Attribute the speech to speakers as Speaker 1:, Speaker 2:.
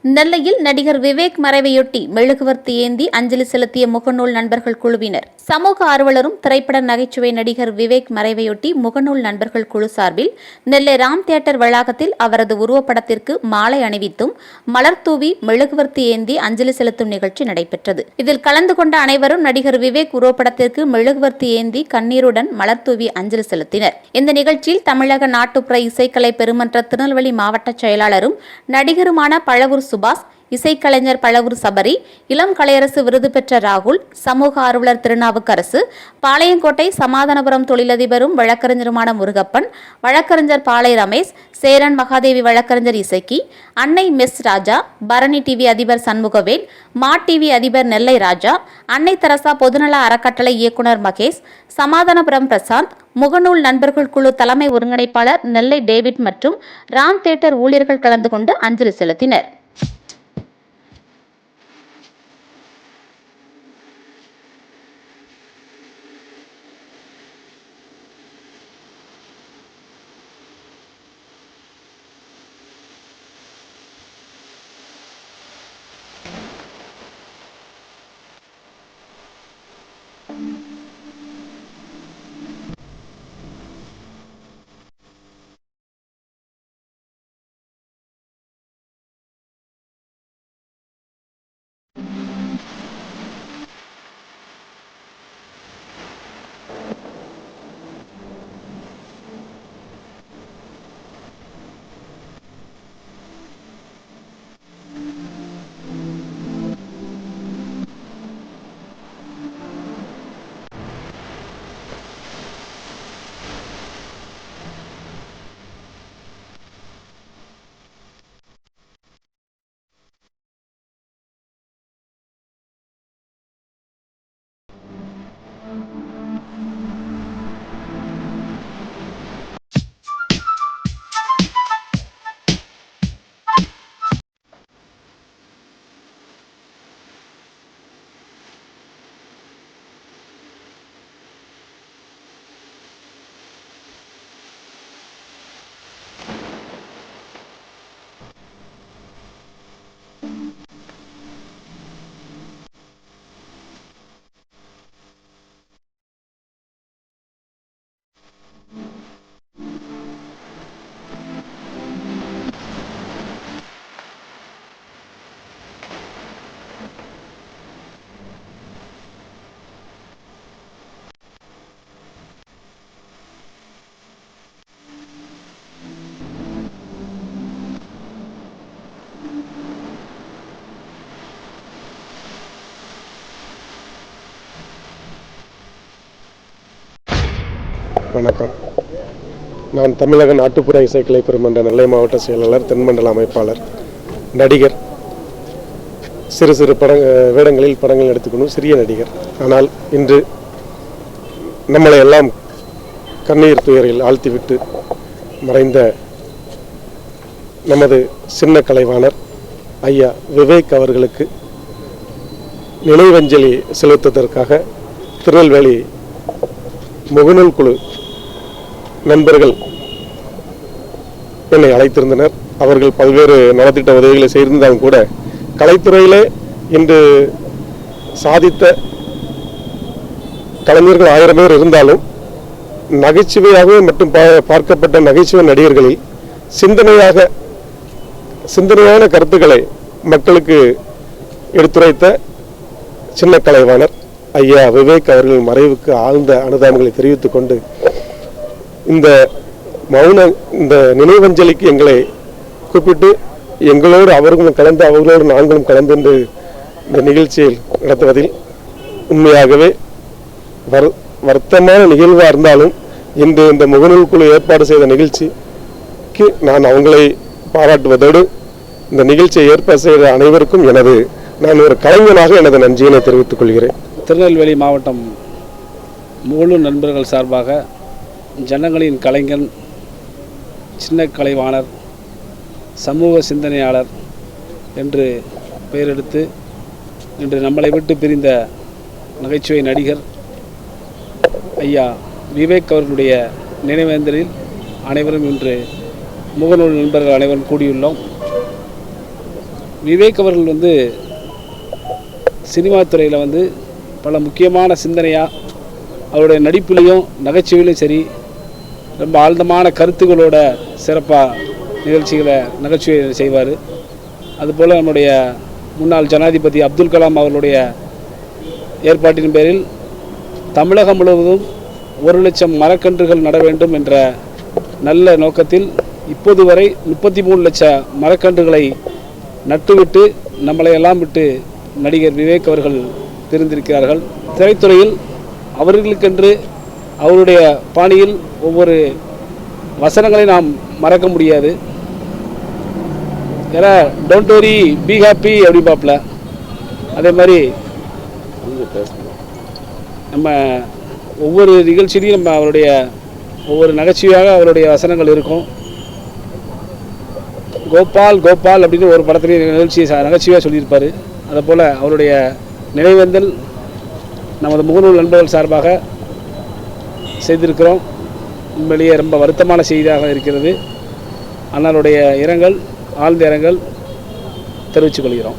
Speaker 1: நெல்லையில் நடிகர் விவேக் மறைவையொட்டி மெழுகுவர்த்தி ஏந்தி அஞ்சலி செலுத்திய முகநூல் நண்பர்கள் குழுவினர். சமூக ஆர்வலரும் திரைப்பட நகைச்சுவை நடிகர் விவேக் மறைவையொட்டி முகநூல் நண்பர்கள் குழு சார்பில் நெல்லை ராம் தியேட்டர் வளாகத்தில் அவரது உருவப்படத்திற்கு மாலை அணிவித்தும் மலர் தூவி மெழுகுவர்த்தி ஏந்தி அஞ்சலி செலுத்தும் நிகழ்ச்சி நடைபெற்றது. இதில் கலந்து கொண்ட அனைவரும் நடிகர் விவேக் உருவப்படத்திற்கு மெழுகுவர்த்தி ஏந்தி கண்ணீருடன் மலர் தூவி அஞ்சலி செலுத்தினர். இந்த நிகழ்ச்சியில் தமிழக நாட்டுப்புற இசைக்கலை பெருமன்ற திருநெல்வேலி மாவட்ட செயலாளரும் நடிகருமான பழவூர் சுபாஷ், இசைக்கலைஞர் பழவூர் சபரி, இளம் கலையரசு விருது பெற்ற ராகுல், சமூக ஆர்வலர் திருநாவுக்கரசு, பாளையங்கோட்டை சமாதானபுரம் தொழிலதிபரும் வழக்கறிஞருமான முருகப்பன், வழக்கறிஞர் பாளை ரமேஷ், சேரன் மகாதேவி வழக்கறிஞர் இசக்கி, அன்னை மெஸ் ராஜா, பரணி டிவி அதிபர் சண்முகவேல், மா டிவி அதிபர் நெல்லை ராஜா, அன்னை தெரசா பொதுநல அறக்கட்டளை இயக்குனர் மகேஷ், சமாதானபுரம் பிரசாந்த், முகநூல் நண்பர்கள் குழு தலைமை ஒருங்கிணைப்பாளர் நெல்லை டேவிட் மற்றும் ராம் தியேட்டர் ஊழியர்கள் கலந்து கொண்டு அஞ்சலி செலுத்தினர்.
Speaker 2: வணக்கம். நான் தமிழக நாட்டுப்புற இசைக்கலை பெருமன்ற நெல்லை மாவட்ட செயலாளர், தென்மண்டல அமைப்பாளர், நடிகர். சிறு சிறு வேடங்களில் படங்கள் எடுத்துக்கணும், சிறிய நடிகர். ஆனால் இன்று நம்மளை எல்லாம் கண்ணீர் துயரில் ஆழ்த்திவிட்டு மறைந்த நமது சின்ன கலைவாணர் ஐயா விவேக் அவர்களுக்கு நினைவஞ்சலி செலுத்துவதற்காக திருநெல்வேலி முகநூல் குழு நண்பர்கள் என்னை அழைத்திருந்தனர். அவர்கள் பல்வேறு நலத்திட்ட உதவிகளை செய்திருந்தாலும் கூட கலைத்துறையிலே இன்று சாதித்த கலைஞர்கள் 1000 பேர் இருந்தாலும் நகைச்சுவையாகவே மட்டும் பார்க்கப்பட்ட நகைச்சுவை நடிகர்களில் சிந்தனையான கருத்துக்களை மக்களுக்கு எடுத்துரைத்த சின்ன கலைவாணர் ஐயா விவேக் அவர்கள் மறைவுக்கு ஆழ்ந்த அனுதாபங்களை தெரிவித்துக் கொண்டு இந்த நினைவஞ்சலிக்கு எங்களை கூப்பிட்டு எங்களோடு அவர்களும் கலந்து அவர்களோடு நாங்களும் கலந்து இந்த நிகழ்ச்சியில் நடத்துவதில் உண்மையாகவே வருத்தமான நிகழ்வாக இருந்தாலும் இன்று இந்த முகநூல் குழு ஏற்பாடு செய்த நிகழ்ச்சிக்கு நான் அவங்களை பாராட்டுவதோடு இந்த நிகழ்ச்சியை ஏற்பாடு செய்த அனைவருக்கும் நான் ஒரு கலைஞனாக எனது நன்றியினை தெரிவித்துக் கொள்கிறேன்.
Speaker 3: திருநெல்வேலி மாவட்டம் முகநூல் நண்பர்கள் சார்பாக ஜனங்களின் கலைஞன், சின்ன கலைவாணர், சமூக சிந்தனையாளர் என்று பெயரெடுத்து இன்று நம்மளை விட்டு பிரிந்த நகைச்சுவை நடிகர் ஐயா விவேக் அவர்களுடைய நினைவேந்தலில் அனைவரும் இன்று முகநூல் நண்பர்கள் அனைவரும் கூடியுள்ளோம். விவேக் அவர்கள் வந்து சினிமா துறையில் வந்து பல முக்கியமான சிந்தனையாக அவருடைய நடிப்புலேயும் நகைச்சுவையிலும் சரி ரொம்ப ஆழ்ந்தமான கருத்துக்களோட சிறப்பாக நிகழ்ச்சிகளை நகைச்சுவை செய்வார். அதுபோல் நம்முடைய முன்னாள் ஜனாதிபதி அப்துல் கலாம் அவர்களுடைய ஏற்பாட்டின் பேரில் தமிழகம் முழுவதும் 1,00,000 மரக்கன்றுகள் நட வேண்டும் என்ற நல்ல நோக்கத்தில் இப்போது வரை 33 லட்சம் மரக்கன்றுகளை நட்டுவிட்டு நம்மளையெல்லாம் விட்டு நடிகர் விவேக் அவர்கள் தெரிந்திருக்கிறார்கள். திரைத்துறையில் அவர்களுக்கென்று அவருடைய பாணியில் ஒவ்வொரு வசனங்களை நாம் மறக்க முடியாது. ஏன்னா டோன்ட் வரி பி ஹாப்பி அப்படிப்பாப்பில் அதே மாதிரி நம்ம ஒவ்வொரு நிகழ்ச்சியிலையும் நம்ம அவருடைய ஒவ்வொரு நகைச்சுவையாக அவருடைய வசனங்கள் இருக்கும். கோபால் கோபால் அப்படின்னு ஒரு படத்துலேயும் நிகழ்ச்சி நகைச்சுவையாக சொல்லியிருப்பார். அதை போல் அவருடைய நினைவேந்தல் நமது முகநூல் நண்பர்கள் சார்பாக செய்திருக்கிறோம். உண்மையிலேயே ரொம்ப வருத்தமான செய்தியாக இருக்கிறது. அண்ணனுடைய இரங்கல் ஆழ்ந்த இரங்கல் தெரிவித்துக் கொள்கிறோம்.